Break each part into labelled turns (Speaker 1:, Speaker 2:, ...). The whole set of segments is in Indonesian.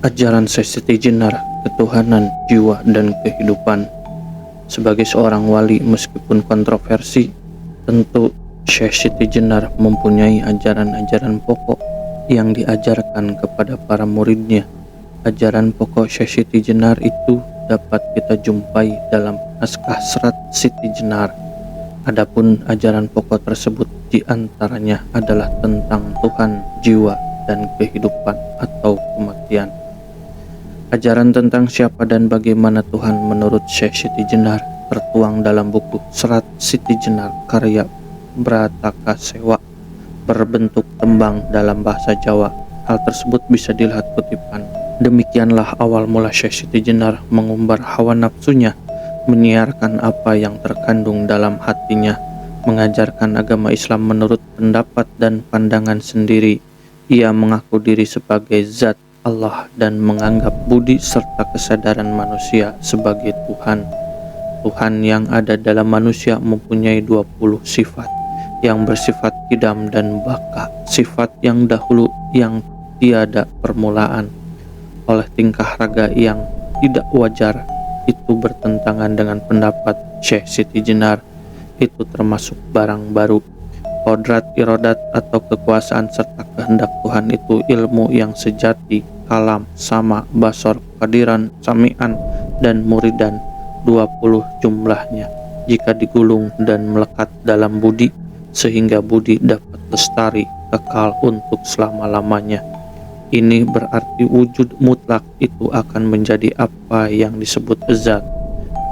Speaker 1: Ajaran Siti Jenar, ketuhanan, jiwa, dan kehidupan. Sebagai seorang wali, meskipun kontroversi, tentu Syekh Siti Jenar mempunyai ajaran-ajaran pokok yang diajarkan kepada para muridnya. Ajaran pokok Syekh Siti Jenar itu dapat kita jumpai dalam naskah Serat Siti Jenar. Adapun ajaran pokok tersebut diantaranya adalah tentang Tuhan, jiwa, dan kehidupan atau kematian. Ajaran tentang siapa dan bagaimana Tuhan menurut Syekh Siti Jenar tertuang dalam buku Serat Siti Jenar karya Brataka Sewa berbentuk tembang dalam bahasa Jawa. Hal tersebut bisa dilihat kutipan. Demikianlah awal mula Syekh Siti Jenar mengumbar hawa nafsunya, menyiarkan apa yang terkandung dalam hatinya, mengajarkan agama Islam menurut pendapat dan pandangan sendiri. Ia mengaku diri sebagai zat Allah dan menganggap budi serta kesadaran manusia sebagai Tuhan. Tuhan yang ada dalam manusia mempunyai 20 sifat yang bersifat qidam dan baka, sifat yang dahulu yang tiada permulaan. Oleh tingkah raga yang tidak wajar itu bertentangan dengan pendapat Syekh Siti Jenar. Itu termasuk barang baru. Kodrat, irodat atau kekuasaan serta kehendak Tuhan itu ilmu yang sejati, kalam, sama, basor, kadiran, sami'an, dan muridan, 20 jumlahnya, jika digulung dan melekat dalam budi, sehingga budi dapat lestari, kekal untuk selama-lamanya. Ini berarti wujud mutlak itu akan menjadi apa yang disebut zat,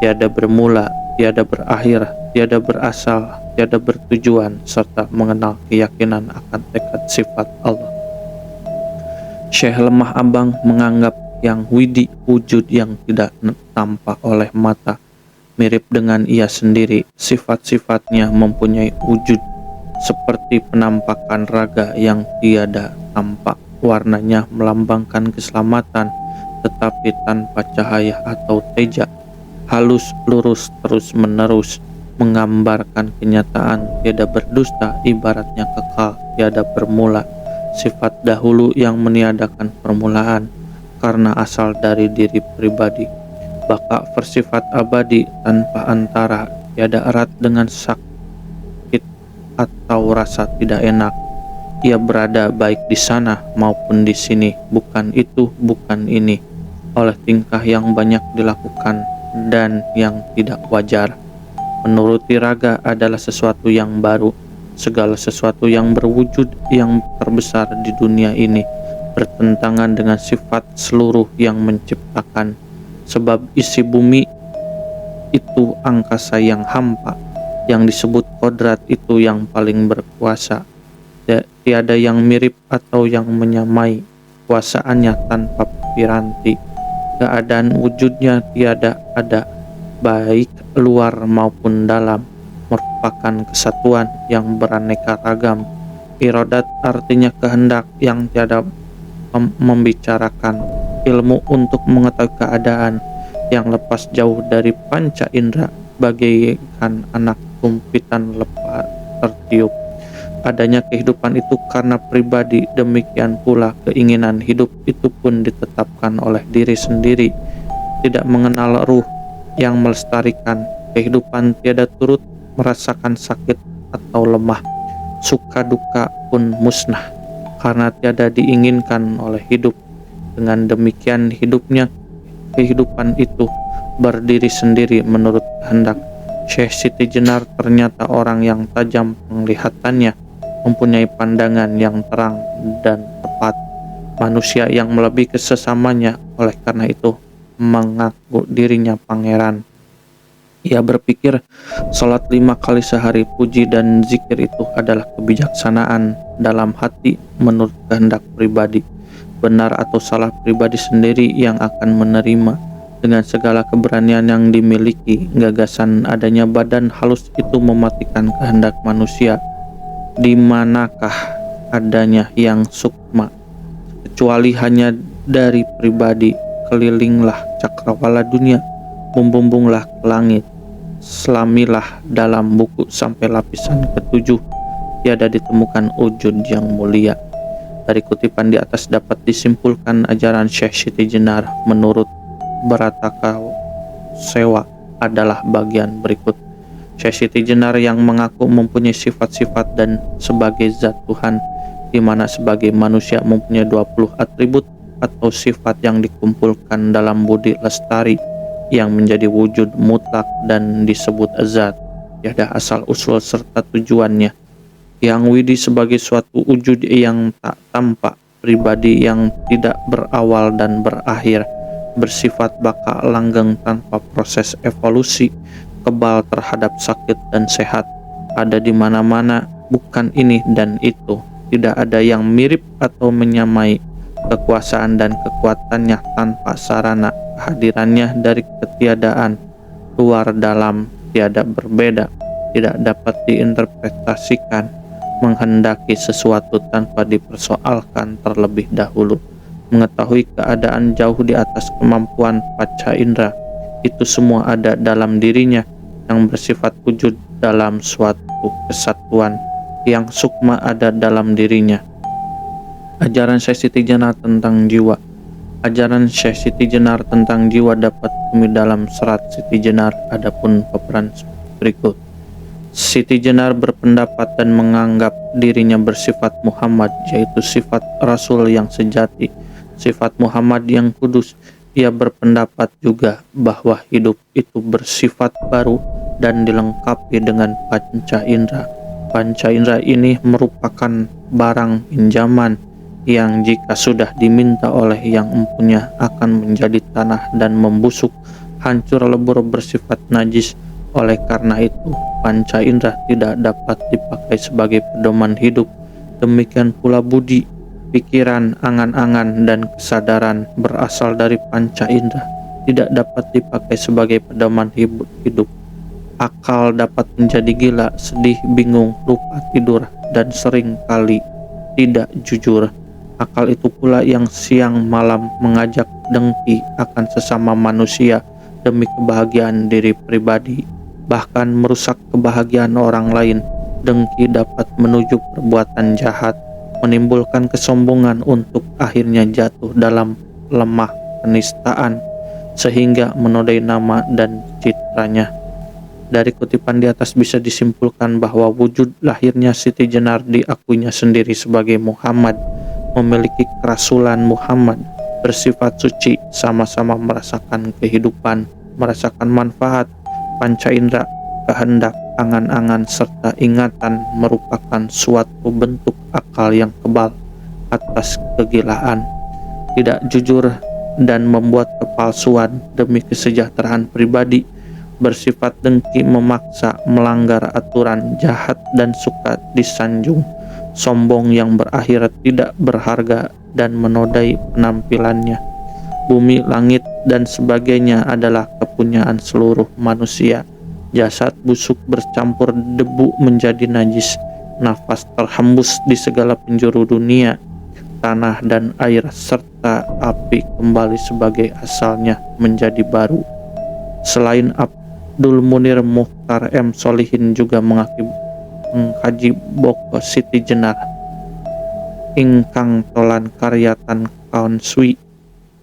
Speaker 1: tiada bermula, tiada berakhir, tiada berasal, tiada bertujuan, serta mengenal keyakinan akan tekad sifat Allah. Syekh Lemah Abang menganggap yang widi, wujud yang tidak tampak oleh mata, mirip dengan ia sendiri. Sifat-sifatnya mempunyai wujud seperti penampakan raga yang tiada tampak. Warnanya melambangkan keselamatan, tetapi tanpa cahaya atau teja. Halus, lurus, terus-menerus, menggambarkan kenyataan tiada berdusta, ibaratnya kekal, tiada bermula. Sifat dahulu yang meniadakan permulaan karena asal dari diri pribadi. Baka bersifat abadi tanpa antara, tiada erat dengan sakit atau rasa tidak enak. Ia berada baik di sana maupun di sini, bukan itu, bukan ini, oleh tingkah yang banyak dilakukan dan yang tidak wajar. Menuruti raga adalah sesuatu yang baru. Segala sesuatu yang berwujud yang terbesar di dunia ini bertentangan dengan sifat seluruh yang menciptakan. Sebab isi bumi itu angkasa yang hampa, yang disebut kodrat itu yang paling berkuasa. Tiada yang mirip atau yang menyamai kuasaannya tanpa piranti. Keadaan wujudnya tiada ada, baik luar maupun dalam, merupakan kesatuan yang beraneka ragam. Irodat artinya kehendak yang tiada membicarakan, ilmu untuk mengetahui keadaan yang lepas jauh dari panca indera, bagaikan anak kumpitan lepas tertiup. Adanya kehidupan itu karena pribadi, demikian pula keinginan hidup itu pun ditetapkan oleh diri sendiri. Tidak mengenal ruh yang melestarikan kehidupan, tiada turut merasakan sakit atau lemah, suka duka pun musnah karena tiada diinginkan oleh hidup. Dengan demikian hidupnya, kehidupan itu berdiri sendiri menurut kehendak. Syekh Siti Jenar ternyata orang yang tajam penglihatannya, mempunyai pandangan yang terang dan tepat, manusia yang melebihi kesesamanya. Oleh karena itu mengaku dirinya pangeran. Ia berpikir salat 5 kali sehari, puji dan zikir itu adalah kebijaksanaan dalam hati menurut kehendak pribadi. Benar atau salah pribadi sendiri yang akan menerima. Dengan segala keberanian yang dimiliki, gagasan adanya badan halus itu mematikan kehendak manusia. Di manakah adanya yang sukma kecuali hanya dari pribadi? Kelilinglah cakrawala dunia, membumbunglah ke langit, selamilah dalam buku sampai lapisan ke-7, tiada ditemukan wujud yang mulia. Dari kutipan di atas dapat disimpulkan ajaran Syekh Siti Jenar menurut Barataka Sewa adalah bagian berikut. Syekh Siti Jenar yang mengaku mempunyai sifat-sifat dan sebagai zat Tuhan, di mana sebagai manusia mempunyai 20 atribut atau sifat yang dikumpulkan dalam budi lestari yang menjadi wujud mutlak dan disebut zat, tiada asal usul serta tujuannya. Yang widi sebagai suatu wujud yang tak tampak, pribadi yang tidak berawal dan berakhir, bersifat baka langgeng tanpa proses evolusi, kebal terhadap sakit dan sehat, ada di mana-mana, bukan ini dan itu, tidak ada yang mirip atau menyamai, kekuasaan dan kekuatannya tanpa sarana, kehadirannya dari ketiadaan, luar dalam, tiada berbeda, tidak dapat diinterpretasikan, menghendaki sesuatu tanpa dipersoalkan terlebih dahulu, mengetahui keadaan jauh di atas kemampuan panca indera. Itu semua ada dalam dirinya, yang bersifat wujud dalam suatu kesatuan, yang sukma ada dalam dirinya. Ajaran Syekh Siti Jenar tentang jiwa. Ajaran Syekh Siti Jenar tentang jiwa dapat ditemui dalam serat Siti Jenar. Adapun paparan berikut. Siti Jenar berpendapat dan menganggap dirinya bersifat Muhammad, yaitu sifat Rasul yang sejati, sifat Muhammad yang kudus. Ia berpendapat juga bahwa hidup itu bersifat baru dan dilengkapi dengan panca indera. Panca indera ini merupakan barang pinjaman yang jika sudah diminta oleh yang mempunyai akan menjadi tanah dan membusuk, hancur lebur, bersifat najis. Oleh karena itu, panca indera tidak dapat dipakai sebagai pedoman hidup. Demikian pula budi, pikiran, angan-angan, dan kesadaran berasal dari panca indera tidak dapat dipakai sebagai pedoman hidup. Akal dapat menjadi gila, sedih, bingung, lupa tidur, dan sering kali tidak jujur. Akal itu pula yang siang malam mengajak dengki akan sesama manusia demi kebahagiaan diri pribadi, bahkan merusak kebahagiaan orang lain. Dengki dapat menuju perbuatan jahat, menimbulkan kesombongan untuk akhirnya jatuh dalam lemah penistaan, sehingga menodai nama dan citranya. Dari kutipan di atas bisa disimpulkan bahwa wujud lahirnya Siti Jenar diakuinya sendiri sebagai Muhammad, memiliki kerasulan Muhammad, bersifat suci, sama-sama merasakan kehidupan, merasakan manfaat, panca indera, kehendak, angan-angan, serta ingatan merupakan suatu bentuk akal yang kebal atas kegilaan, tidak jujur dan membuat kepalsuan demi kesejahteraan pribadi, bersifat dengki, memaksa, melanggar aturan, jahat dan suka disanjung, sombong yang berakhir tidak berharga dan menodai penampilannya. Bumi, langit, dan sebagainya adalah kepunyaan seluruh manusia. Jasad busuk bercampur debu menjadi najis. Nafas terhembus di segala penjuru dunia. Tanah dan air serta api kembali sebagai asalnya menjadi baru. Selain Abdul Munir Mukhtar M. Solihin juga mengkaji Boko Siti Jenar ingkang tolan karyatan kaun Swi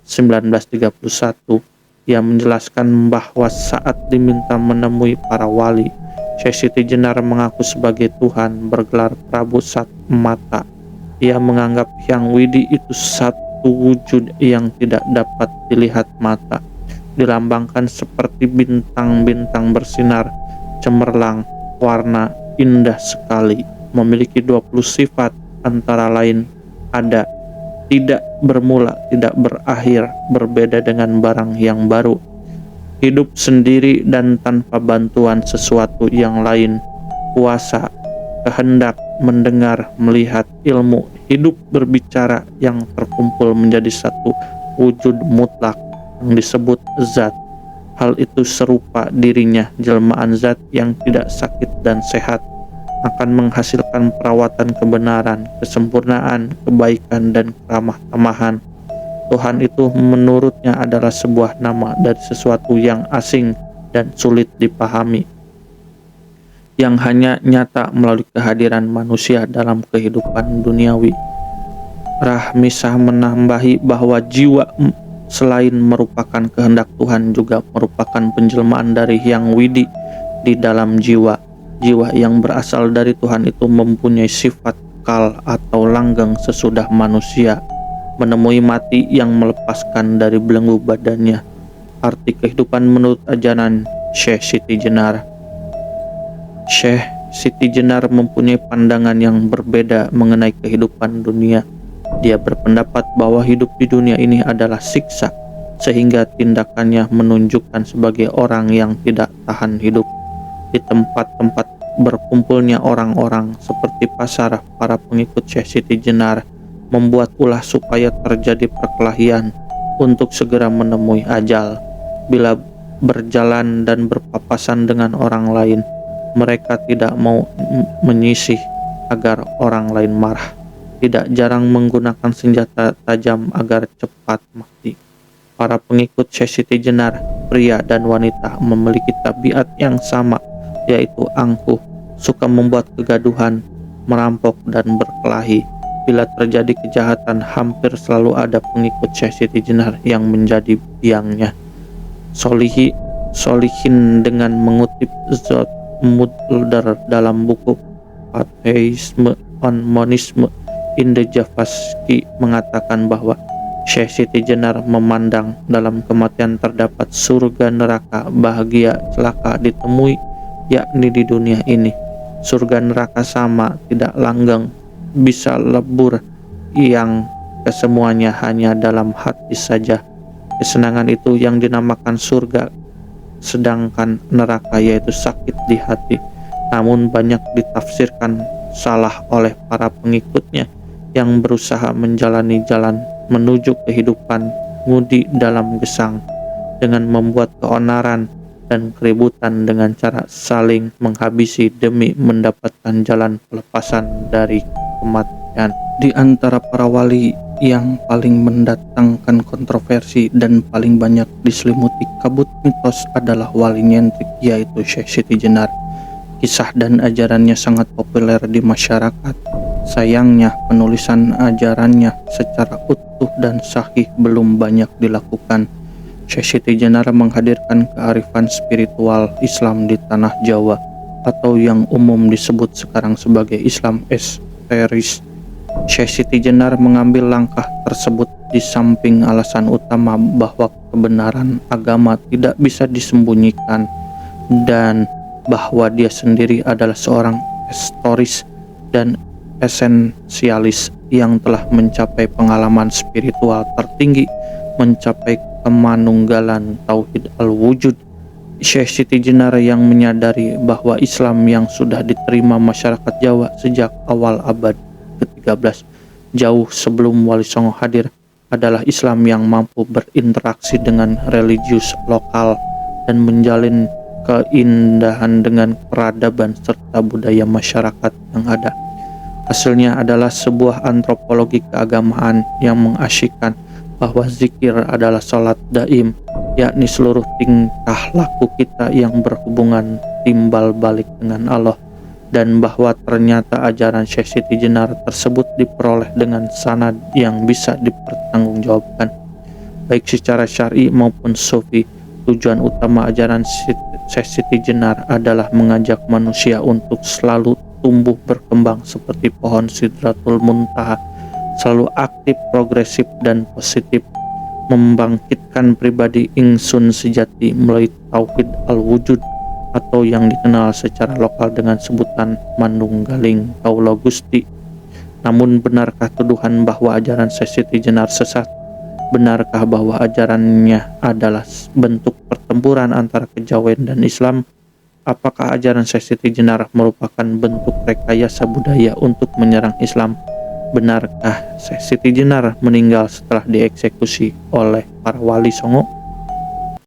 Speaker 1: 1931 yang menjelaskan bahwa saat diminta menemui para wali, Syekh Siti Jenar mengaku sebagai Tuhan bergelar Prabu Sat Mata. Ia menganggap Hyang Widi itu satu wujud yang tidak dapat dilihat mata, dilambangkan seperti bintang-bintang bersinar cemerlang, warna indah sekali, memiliki 20 sifat antara lain ada, tidak bermula, tidak berakhir, berbeda dengan barang yang baru, hidup sendiri dan tanpa bantuan sesuatu yang lain, kuasa, kehendak, mendengar, melihat, ilmu, hidup, berbicara yang terkumpul menjadi satu wujud mutlak yang disebut zat. Hal itu serupa dirinya, jelmaan zat yang tidak sakit dan sehat, akan menghasilkan perawatan kebenaran, kesempurnaan, kebaikan, dan keramah tamahan. Tuhan itu menurutnya adalah sebuah nama dari sesuatu yang asing dan sulit dipahami, yang hanya nyata melalui kehadiran manusia dalam kehidupan duniawi. Rahmisah menambahi bahwa jiwa selain merupakan kehendak Tuhan juga merupakan penjelmaan dari Hyang Widi di dalam jiwa. Jiwa yang berasal dari Tuhan itu mempunyai sifat kekal atau langgeng sesudah manusia menemui mati yang melepaskan dari belenggu badannya. Arti kehidupan menurut ajaran Syekh Siti Jenar. Syekh Siti Jenar mempunyai pandangan yang berbeda mengenai kehidupan dunia. Dia berpendapat bahwa hidup di dunia ini adalah siksa, sehingga tindakannya menunjukkan sebagai orang yang tidak tahan hidup. Di tempat-tempat berkumpulnya orang-orang seperti pasar, para pengikut Syekh Siti Jenar membuat ulah supaya terjadi perkelahian untuk segera menemui ajal. Bila berjalan dan berpapasan dengan orang lain, mereka tidak mau menyisih agar orang lain marah. Tidak jarang menggunakan senjata tajam agar cepat mati. Para pengikut Syekh Siti Jenar, pria dan wanita, memiliki tabiat yang sama, yaitu angkuh, suka membuat kegaduhan, merampok dan berkelahi. Bila terjadi kejahatan, hampir selalu ada pengikut Syekh Siti Jenar yang menjadi biangnya. Solihin dengan mengutip Zod Mulder dalam buku Atheism on Monism in the Javaski mengatakan bahwa Syekh Siti Jenar memandang dalam kematian terdapat surga, neraka, bahagia, celaka ditemui, yakni di dunia ini. Surga neraka sama, tidak langgeng, bisa lebur, yang kesemuanya hanya dalam hati saja. Kesenangan itu yang dinamakan surga, sedangkan neraka yaitu sakit di hati. Namun banyak ditafsirkan salah oleh para pengikutnya yang berusaha menjalani jalan menuju kehidupan ngudi dalam gesang dengan membuat keonaran dan keributan dengan cara saling menghabisi demi mendapatkan jalan pelepasan dari kematian. Di antara para wali yang paling mendatangkan kontroversi dan paling banyak diselimuti kabut mitos adalah wali nyentrik, yaitu Syekh Siti Jenar. Kisah dan ajarannya sangat populer di masyarakat. Sayangnya, penulisan ajarannya secara utuh dan sahih belum banyak dilakukan. Syekh Siti Jenar menghadirkan kearifan spiritual Islam di tanah Jawa, atau yang umum disebut sekarang sebagai Islam esoteris. Syekh Siti Jenar mengambil langkah tersebut di samping alasan utama bahwa kebenaran agama tidak bisa disembunyikan dan bahwa dia sendiri adalah seorang historis dan esensialis yang telah mencapai pengalaman spiritual tertinggi, mencapai kemanunggalan tauhid al-wujud. Syekh Siti Jenar yang menyadari bahwa Islam yang sudah diterima masyarakat Jawa sejak awal abad ke-13, jauh sebelum Wali Songo hadir, adalah Islam yang mampu berinteraksi dengan religius lokal dan menjalin keindahan dengan peradaban serta budaya masyarakat yang ada. Hasilnya adalah sebuah antropologi keagamaan yang mengasyikkan bahwa zikir adalah salat daim, yakni seluruh tingkah laku kita yang berhubungan timbal balik dengan Allah, dan bahwa ternyata ajaran Syekh Siti Jenar tersebut diperoleh dengan sanad yang bisa dipertanggungjawabkan, baik secara syar'i maupun sufi. Tujuan utama ajaran Syekh Siti Jenar adalah mengajak manusia untuk selalu tumbuh berkembang seperti pohon Sidratul Muntaha, selalu aktif, progresif, dan positif, membangkitkan pribadi ingsun sejati melalui tauhid al-wujud atau yang dikenal secara lokal dengan sebutan Manunggaling Kaula Gusti. Namun benarkah tuduhan bahwa ajaran Syekh Siti Jenar sesat? Benarkah bahwa ajarannya adalah bentuk pertempuran antara kejawen dan Islam? Apakah ajaran Syekh Siti Jenar merupakan bentuk rekayasa budaya untuk menyerang Islam? Benarkah Syekh Siti Jenar meninggal setelah dieksekusi oleh para wali Songo?